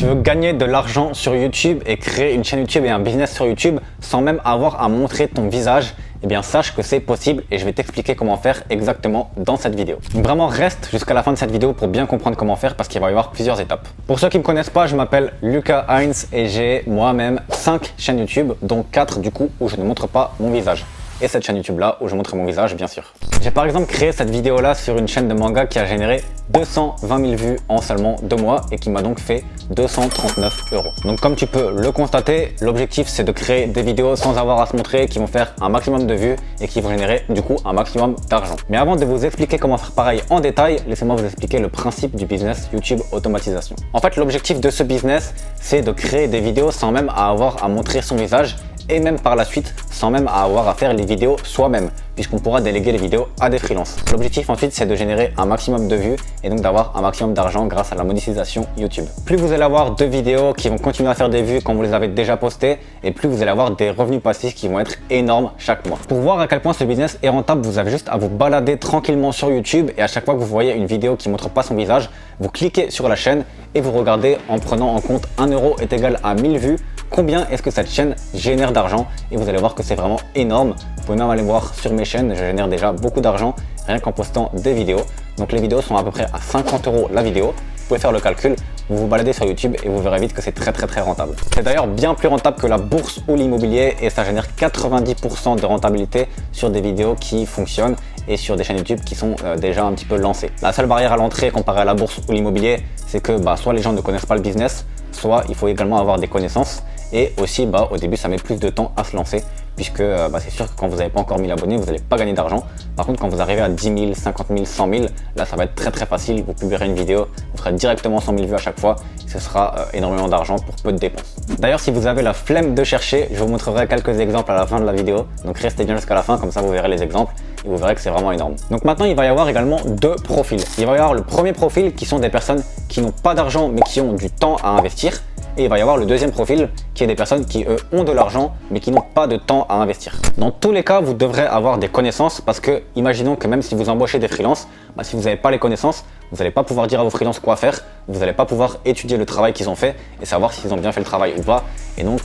Tu veux gagner de l'argent sur YouTube et créer une chaîne YouTube et un business sur YouTube sans même avoir à montrer ton visage? Eh bien sache que c'est possible et je vais t'expliquer comment faire exactement dans cette vidéo. Donc vraiment reste jusqu'à la fin de cette vidéo pour bien comprendre comment faire parce qu'il va y avoir plusieurs étapes. Pour ceux qui ne me connaissent pas, je m'appelle Lucas Heinz et j'ai moi-même 5 chaînes YouTube, dont 4 du coup où je ne montre pas mon visage. Et cette chaîne YouTube là où je montre mon visage bien sûr. J'ai par exemple créé cette vidéo là sur une chaîne de manga qui a généré 220 000 vues en seulement 2 mois et qui m'a donc fait 239 €. Donc comme tu peux le constater, l'objectif c'est de créer des vidéos sans avoir à se montrer, qui vont faire un maximum de vues et qui vont générer du coup un maximum d'argent. Mais avant de vous expliquer comment faire pareil en détail, laissez-moi vous expliquer le principe du business YouTube automatisation. En fait, l'objectif de ce business c'est de créer des vidéos sans même avoir à montrer son visage et même par la suite sans même avoir à faire les vidéos soi-même puisqu'on pourra déléguer les vidéos à des freelances. L'objectif ensuite c'est de générer un maximum de vues et donc d'avoir un maximum d'argent grâce à la monétisation YouTube. Plus vous allez avoir de vidéos qui vont continuer à faire des vues quand vous les avez déjà postées et plus vous allez avoir des revenus passifs qui vont être énormes chaque mois. Pour voir à quel point ce business est rentable, vous avez juste à vous balader tranquillement sur YouTube et à chaque fois que vous voyez une vidéo qui ne montre pas son visage, vous cliquez sur la chaîne et vous regardez en prenant en compte 1 € est égal à 1000 vues. Combien est-ce que cette chaîne génère d'argent et vous allez voir que c'est vraiment énorme. Vous pouvez même aller voir sur mes chaînes, je génère déjà beaucoup d'argent rien qu'en postant des vidéos. Donc les vidéos sont à peu près à 50 € la vidéo. Vous pouvez faire le calcul, vous vous baladez sur YouTube et vous verrez vite que c'est très rentable. C'est d'ailleurs bien plus rentable que la bourse ou l'immobilier et ça génère 90% de rentabilité sur des vidéos qui fonctionnent et sur des chaînes YouTube qui sont déjà un petit peu lancées. La seule barrière à l'entrée comparée à la bourse ou l'immobilier, c'est que soit les gens ne connaissent pas le business, soit il faut également avoir des connaissances et aussi au début ça met plus de temps à se lancer puisque c'est sûr que quand vous n'avez pas encore 1000 abonnés vous n'allez pas gagner d'argent. Par contre quand vous arrivez à 10 000, 50 000, 100 000, là ça va être très facile, vous publierez une vidéo, vous ferez directement 100 000 vues à chaque fois, ce sera énormément d'argent pour peu de dépenses. D'ailleurs si vous avez la flemme de chercher, je vous montrerai quelques exemples à la fin de la vidéo, donc restez bien jusqu'à la fin comme ça vous verrez les exemples et vous verrez que c'est vraiment énorme. Donc maintenant il va y avoir également 2 profils. Il va y avoir le premier profil qui sont des personnes qui n'ont pas d'argent mais qui ont du temps à investir. Et il va y avoir le deuxième profil qui est des personnes qui eux ont de l'argent mais qui n'ont pas de temps à investir. Dans tous les cas, vous devrez avoir des connaissances parce que imaginons que même si vous embauchez des freelances, si vous n'avez pas les connaissances, vous n'allez pas pouvoir dire à vos freelances quoi faire, vous n'allez pas pouvoir étudier le travail qu'ils ont fait et savoir s'ils ont bien fait le travail ou pas. Et donc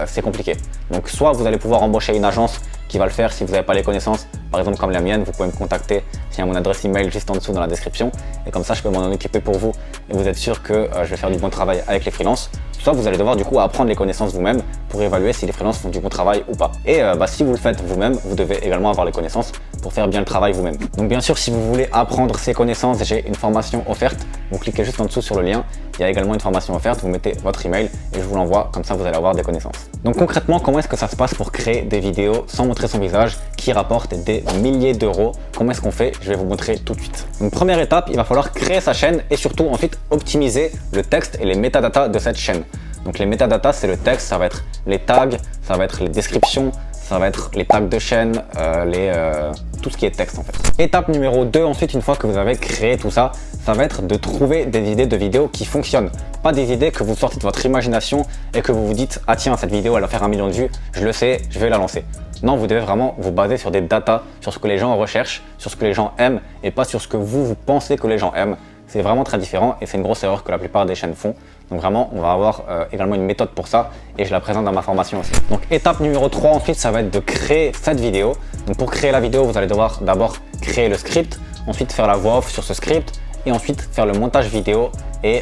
c'est compliqué. Donc soit vous allez pouvoir embaucher une agence qui va le faire si vous n'avez pas les connaissances, par exemple comme la mienne, vous pouvez me contacter, il y a mon adresse email juste en dessous dans la description et comme ça je peux m'en occuper pour vous et vous êtes sûr que je vais faire du bon travail avec les freelances. Soit vous allez devoir du coup apprendre les connaissances vous-même pour évaluer si les freelances font du bon travail ou pas. Et si vous le faites vous-même, vous devez également avoir les connaissances pour faire bien le travail vous-même. Donc bien sûr si vous voulez apprendre ces connaissances, j'ai une formation offerte, vous cliquez juste en dessous sur le lien, il y a également une formation offerte, vous mettez votre email et je vous l'envoie, comme ça vous allez avoir des connaissances. Donc concrètement, comment est-ce que ça se passe pour créer des vidéos sans montrer son visage qui rapportent des milliers d'euros? Comment est-ce qu'on fait? Je vais vous montrer tout de suite. Donc première étape, il va falloir créer sa chaîne et surtout ensuite optimiser le texte et les métadatas de cette chaîne. Donc les métadatas c'est le texte, ça va être les tags, ça va être les descriptions, ça va être les tags de chaîne, tout ce qui est texte en fait. Étape numéro 2, ensuite une fois que vous avez créé tout ça, ça va être de trouver des idées de vidéos qui fonctionnent. Pas des idées que vous sortez de votre imagination et que vous vous dites « Ah tiens, cette vidéo elle va faire 1 million de vues, je le sais, je vais la lancer ». Non, vous devez vraiment vous baser sur des datas, sur ce que les gens recherchent, sur ce que les gens aiment et pas sur ce que vous pensez que les gens aiment. C'est vraiment très différent et c'est une grosse erreur que la plupart des chaînes font. Donc vraiment, on va avoir également une méthode pour ça et je la présente dans ma formation aussi. Donc étape numéro 3 ensuite, ça va être de créer cette vidéo. Donc pour créer la vidéo, vous allez devoir d'abord créer le script, ensuite faire la voix off sur ce script et ensuite faire le montage vidéo et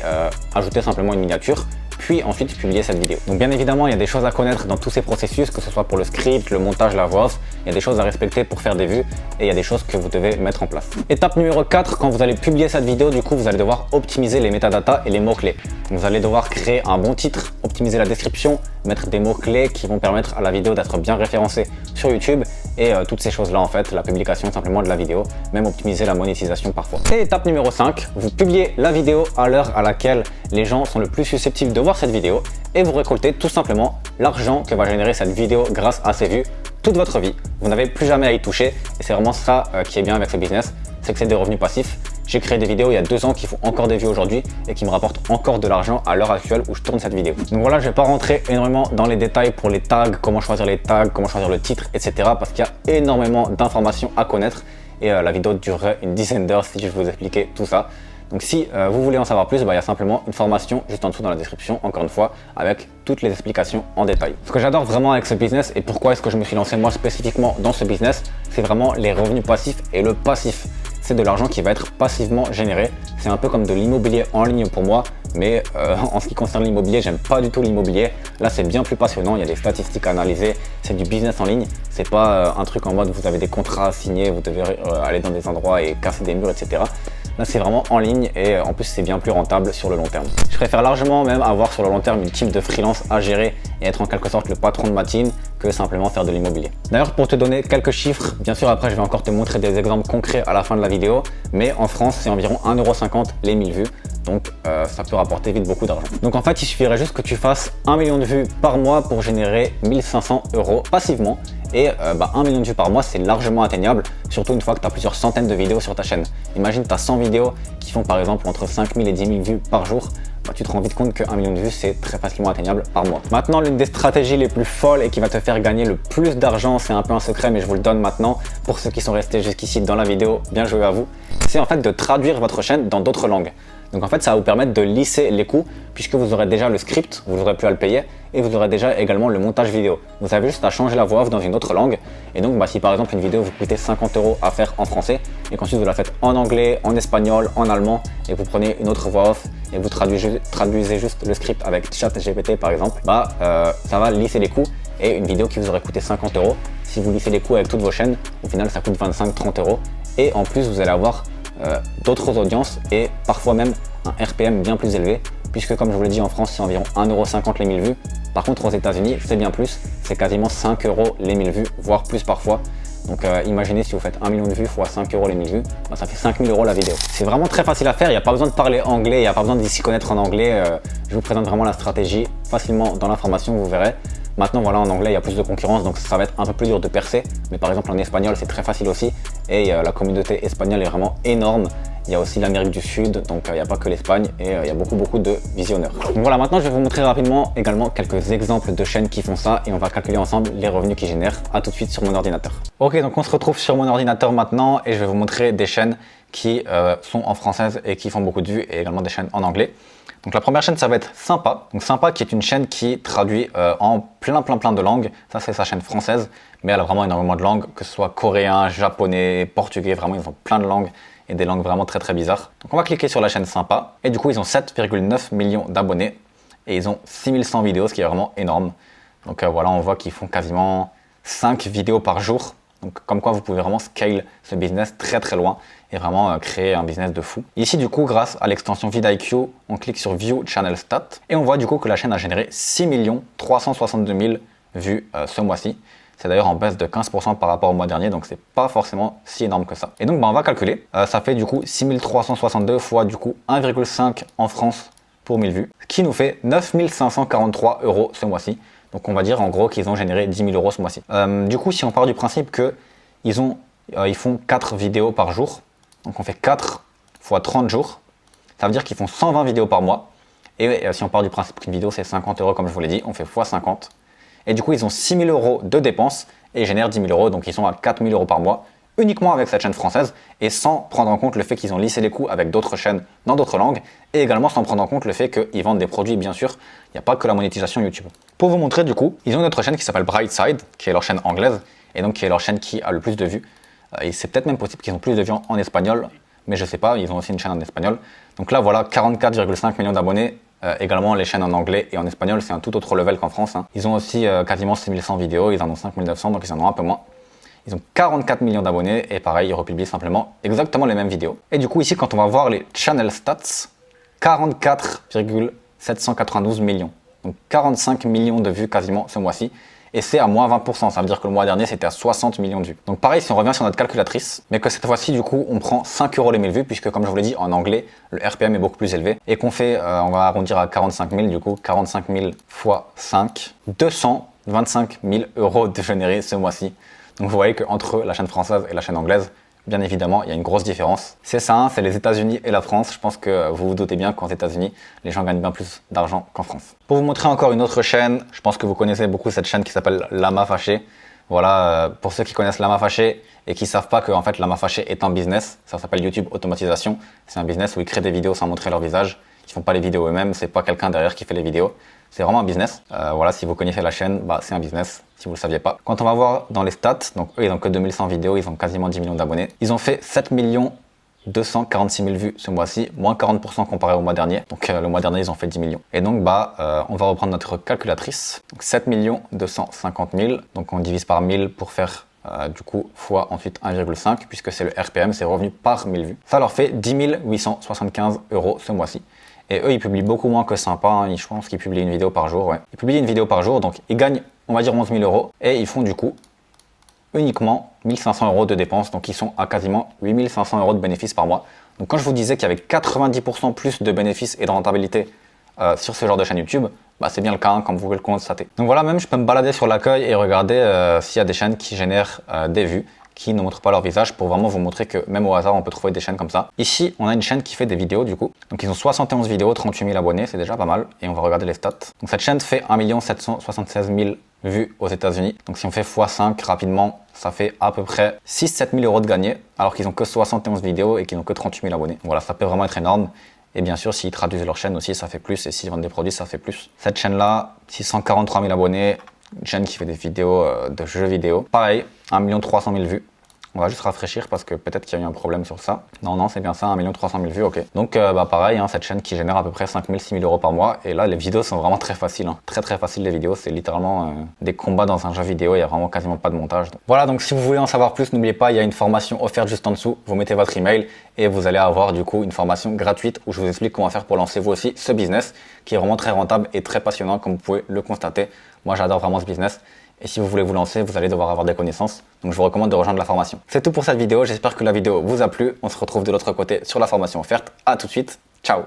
ajouter simplement une miniature. Puis ensuite publier cette vidéo. Donc bien évidemment, il y a des choses à connaître dans tous ces processus, que ce soit pour le script, le montage, la voix off. Il y a des choses à respecter pour faire des vues et il y a des choses que vous devez mettre en place. Étape numéro 4, quand vous allez publier cette vidéo, du coup, vous allez devoir optimiser les métadatas et les mots-clés. Vous allez devoir créer un bon titre, optimiser la description, mettre des mots-clés qui vont permettre à la vidéo d'être bien référencée sur YouTube et toutes ces choses-là en fait, la publication simplement de la vidéo, même optimiser la monétisation parfois. Et étape numéro 5, vous publiez la vidéo à l'heure à laquelle les gens sont le plus susceptibles de voir cette vidéo et vous récoltez tout simplement l'argent que va générer cette vidéo grâce à ces vues toute votre vie. Vous n'avez plus jamais à y toucher et c'est vraiment ça qui est bien avec ce business, c'est que c'est des revenus passifs. J'ai créé des vidéos il y a 2 ans qui font encore des vues aujourd'hui et qui me rapportent encore de l'argent à l'heure actuelle où je tourne cette vidéo. Donc voilà, je vais pas rentrer énormément dans les détails pour les tags, comment choisir les tags, comment choisir le titre, etc. parce qu'il y a énormément d'informations à connaître et la vidéo durerait une dizaine d'heures si je vous expliquais tout ça. Donc si vous voulez en savoir plus, il y a simplement une formation juste en dessous dans la description, encore une fois, avec toutes les explications en détail. Ce que j'adore vraiment avec ce business et pourquoi est-ce que je me suis lancé moi spécifiquement dans ce business, c'est vraiment les revenus passifs et le passif. C'est de l'argent qui va être passivement généré. C'est un peu comme de l'immobilier en ligne pour moi, mais en ce qui concerne l'immobilier, j'aime pas du tout l'immobilier. Là, c'est bien plus passionnant, il y a des statistiques à analyser, c'est du business en ligne. C'est pas un truc en mode vous avez des contrats à signer, vous devez aller dans des endroits et casser des murs, etc. Là, c'est vraiment en ligne et en plus, c'est bien plus rentable sur le long terme. Je préfère largement même avoir sur le long terme une team de freelance à gérer et être en quelque sorte le patron de ma team que simplement faire de l'immobilier. D'ailleurs, pour te donner quelques chiffres, bien sûr, après, je vais encore te montrer des exemples concrets à la fin de la vidéo, mais en France, c'est environ 1,50 € les 1000 vues. Donc, ça peut rapporter vite beaucoup d'argent. Donc, en fait, il suffirait juste que tu fasses 1 million de vues par mois pour générer 1500 € passivement. Et 1 million de vues par mois, c'est largement atteignable, surtout une fois que tu as plusieurs centaines de vidéos sur ta chaîne. Imagine, tu as 100 vidéos qui font par exemple entre 5000 et 10 000 vues par jour. Tu te rends vite compte que 1 million de vues, c'est très facilement atteignable par mois. Maintenant, l'une des stratégies les plus folles et qui va te faire gagner le plus d'argent, c'est un peu un secret, mais je vous le donne maintenant pour ceux qui sont restés jusqu'ici dans la vidéo, bien joué à vous, c'est en fait de traduire votre chaîne dans d'autres langues. Donc en fait, ça va vous permettre de lisser les coûts puisque vous aurez déjà le script, vous n'aurez plus à le payer et vous aurez déjà également le montage vidéo. Vous avez juste à changer la voix off dans une autre langue. Et donc si par exemple une vidéo vous coûtez 50 € à faire en français et qu'ensuite vous la faites en anglais, en espagnol, en allemand et vous prenez une autre voix off et vous traduisez juste le script avec ChatGPT par exemple, ça va lisser les coûts et une vidéo qui vous aurait coûté 50 €, si vous lissez les coûts avec toutes vos chaînes, au final ça coûte 25-30 € et en plus vous allez avoir d'autres audiences et parfois même un RPM bien plus élevé puisque comme je vous l'ai dit en France c'est environ 1,50 € les 1000 vues. Par contre aux États-Unis c'est bien plus, c'est quasiment 5 € les 1000 vues, voire plus parfois. Donc imaginez si vous faites 1 million de vues fois 5 € les 1000 vues, ça fait 5000 € la vidéo. C'est vraiment très facile à faire, il n'y a pas besoin de parler anglais, il n'y a pas besoin de s'y connaître en anglais. Je vous présente vraiment la stratégie facilement dans l'information, vous verrez. Maintenant voilà, en anglais il y a plus de concurrence donc ça va être un peu plus dur de percer, mais par exemple en espagnol c'est très facile aussi et la communauté espagnole est vraiment énorme. Il y a aussi l'Amérique du Sud, donc il n'y a pas que l'Espagne et il y a beaucoup de visionneurs. Donc voilà, maintenant je vais vous montrer rapidement également quelques exemples de chaînes qui font ça et on va calculer ensemble les revenus qu'ils génèrent. À tout de suite sur mon ordinateur. Ok, donc on se retrouve sur mon ordinateur maintenant et je vais vous montrer des chaînes qui sont en française et qui font beaucoup de vues et également des chaînes en anglais. Donc la première chaîne ça va être Sympa. Donc Sympa qui est une chaîne qui traduit en plein de langues. Ça c'est sa chaîne française, mais elle a vraiment énormément de langues, que ce soit coréen, japonais, portugais, vraiment ils ont plein de langues et des langues vraiment très bizarres. Donc on va cliquer sur la chaîne Sympa et du coup ils ont 7,9 millions d'abonnés et ils ont 6100 vidéos, ce qui est vraiment énorme. Donc voilà, on voit qu'ils font quasiment 5 vidéos par jour. Donc comme quoi vous pouvez vraiment scale ce business très loin et vraiment créer un business de fou. Ici du coup grâce à l'extension vidIQ, on clique sur View Channel Stat et on voit du coup que la chaîne a généré 6 362 000 vues ce mois-ci. C'est d'ailleurs en baisse de 15% par rapport au mois dernier, donc c'est pas forcément si énorme que ça. Et donc on va calculer, ça fait du coup 6362 fois du coup 1,5 en France pour 1000 vues, ce qui nous fait 9543 € ce mois-ci. Donc on va dire en gros qu'ils ont généré 10 000 € ce mois-ci. Du coup si on part du principe qu'ils font 4 vidéos par jour, donc on fait 4 fois 30 jours, ça veut dire qu'ils font 120 vidéos par mois. Et si on part du principe qu'une vidéo c'est 50 € comme je vous l'ai dit, on fait x 50. Et du coup ils ont 6 000 € de dépenses et ils génèrent 10 000 €, donc ils sont à 4 000 € par mois, uniquement avec cette chaîne française et sans prendre en compte le fait qu'ils ont lissé les coûts avec d'autres chaînes dans d'autres langues et également sans prendre en compte le fait qu'ils vendent des produits, bien sûr, il n'y a pas que la monétisation YouTube. Pour vous montrer du coup, ils ont une autre chaîne qui s'appelle Brightside, qui est leur chaîne anglaise et donc qui est leur chaîne qui a le plus de vues. Et c'est peut-être même possible qu'ils ont plus de vues en espagnol, mais je sais pas, ils ont aussi une chaîne en espagnol. Donc là voilà, 44,5 millions d'abonnés. Également les chaînes en anglais et en espagnol, c'est un tout autre level qu'en France. Ils ont aussi quasiment 6100 vidéos, ils en ont 5900, donc ils en ont un peu moins. Ils ont 44 millions d'abonnés et pareil, ils republient simplement exactement les mêmes vidéos. Et du coup ici, quand on va voir les channel stats, 44,792 millions. Donc 45 millions de vues quasiment ce mois-ci. Et c'est à moins 20%, ça veut dire que le mois dernier c'était à 60 millions de vues. Donc pareil, si on revient sur notre calculatrice, mais que cette fois-ci du coup on prend 5 € les 1000 vues, puisque comme je vous l'ai dit en anglais, le RPM est beaucoup plus élevé, et qu'on fait, on va arrondir à 45 000 du coup, 45 000 fois 5, 225 000 € de générés ce mois-ci. Donc vous voyez qu'entre la chaîne française et la chaîne anglaise, bien évidemment, il y a une grosse différence. C'est ça, hein, c'est les États-Unis et la France. Je pense que vous vous doutez bien qu'aux États-Unis, les gens gagnent bien plus d'argent qu'en France. Pour vous montrer encore une autre chaîne, je pense que vous connaissez beaucoup cette chaîne qui s'appelle Lama Fâché. Voilà, pour ceux qui connaissent Lama Fâché et qui savent pas que en fait Lama Fâché est un business, ça s'appelle YouTube Automatisation. C'est un business où ils créent des vidéos sans montrer leur visage. Ils font pas les vidéos eux-mêmes, c'est pas quelqu'un derrière qui fait les vidéos. C'est vraiment un business. Voilà, si vous connaissez la chaîne, bah, c'est un business, si vous le saviez pas. Quand on va voir dans les stats, donc eux, ils ont que 2100 vidéos, ils ont quasiment 10 millions d'abonnés. Ils ont fait 7 246 000 vues ce mois-ci, moins 40% comparé au mois dernier. Donc le mois dernier, ils ont fait 10 millions. Et donc, on va reprendre notre calculatrice. Donc 7 250 000. Donc on divise par 1000 pour faire du coup fois ensuite 1,5 puisque c'est le RPM, c'est revenu par 1000 vues. Ça leur fait 10 875 € ce mois-ci. Et eux, ils publient beaucoup moins que Sympa. Hein. Je pense qu'ils publient une vidéo par jour. Ouais. Ils publient une vidéo par jour, donc ils gagnent, on va dire, 11 000 €. Et ils font du coup uniquement 1500 € de dépenses. Donc ils sont à quasiment 8500 € de bénéfices par mois. Donc quand je vous disais qu'il y avait 90% plus de bénéfices et de rentabilité sur ce genre de chaîne YouTube, bah, c'est bien le cas, hein, comme vous pouvez le constater. Donc voilà, même je peux me balader sur l'accueil et regarder s'il y a des chaînes qui génèrent des vues, qui ne montrent pas leur visage, pour vraiment vous montrer que même au hasard on peut trouver des chaînes comme ça. Ici on a une chaîne qui fait des vidéos du coup, donc ils ont 71 vidéos, 38 000 abonnés, c'est déjà pas mal, et on va regarder les stats. Donc cette chaîne fait 1 776 000 vues aux États-Unis, donc si on fait x5 rapidement, ça fait à peu près 6-7 000 € de gagnés, alors qu'ils ont que 71 vidéos et qu'ils n'ont que 38 000 abonnés. Donc voilà, ça peut vraiment être énorme. Et bien sûr, s'ils traduisent leur chaîne aussi, ça fait plus, et s'ils vendent des produits, ça fait plus. Cette chaîne-là, 643 000 abonnés, une chaîne qui fait des vidéos de jeux vidéo. Pareil, 1 300 000 vues. On va juste rafraîchir parce que peut-être qu'il y a eu un problème sur ça. Non, c'est bien ça, 1 300 000 vues, ok. Donc pareil, hein, cette chaîne qui génère à peu près 5 000, 6 000 € par mois. Et là, les vidéos sont vraiment très faciles. Hein. Très très faciles les vidéos, c'est littéralement des combats dans un jeu vidéo, il n'y a vraiment quasiment pas de montage. Donc. Voilà, donc si vous voulez en savoir plus, n'oubliez pas, il y a une formation offerte juste en dessous. Vous mettez votre email et vous allez avoir du coup une formation gratuite où je vous explique comment faire pour lancer vous aussi ce business qui est vraiment très rentable et très passionnant comme vous pouvez le constater. Moi, j'adore vraiment ce business. Et si vous voulez vous lancer, vous allez devoir avoir des connaissances. Donc je vous recommande de rejoindre la formation. C'est tout pour cette vidéo. J'espère que la vidéo vous a plu. On se retrouve de l'autre côté sur la formation offerte. À tout de suite. Ciao.